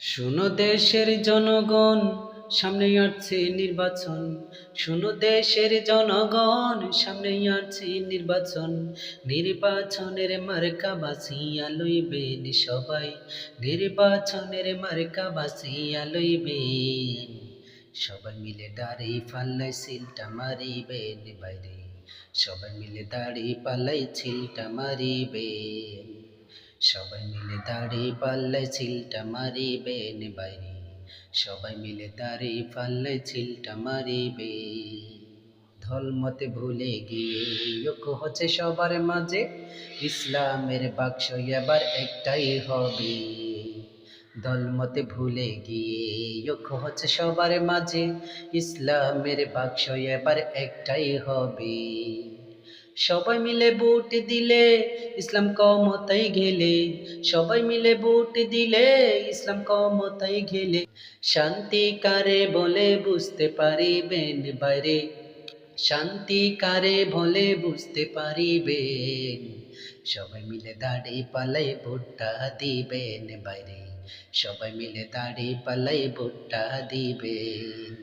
শুনো দেশের জনগণ, সামনেই আসছে নির্বাচন। শুনো দেশের জনগণ, সামনেই আসছে নির্বাচন। নির্বাচনের মার্কা বাছিয়া লইবেন সবাই, নির্বাচনের মার্কা বাছিয়া লইবেন সবাই মিলে দাড়ি পাল্লাই সিলটা মারিবেন বাইরে, সবাই মিলে দাড়ি পাল্লাই ছিলটা মারিবেন, সবাই মিলে দাড়ি পাল্লাই ছিলটা মারিবেন বাইরে, সবাই মিলে দাড়ি পাল্লাই ছিলটা মারিবে। ধর্মতে ভুলে গিয়ে ঐক্য হচ্ছে সবার মাঝে, ইসলামের বাক্স এবার একটাই হবে। দলমতে ভুলে গিয়ে ঐক্য হচ্ছে সবার মাঝে, ইসলামের বাক্স এবার একটাই হবে। সবাই মিলে ভোট দিলে ইসলাম ক্ষমতায় গেলে, সবাই মিলে ভোট দিলে ইসলাম ক্ষমতায় গেলে, শান্তি কারে বলে বুঝতে পারিবেন বাইরে, শান্তি কারে বলে বুঝতে পারিবেন, সবাই মিলে দাড়ি পাল্লাই ভোটটা দিবেন বাইরে, সবাই মিলে দাড়ি পাল্লাই ভোটটা দিবেন।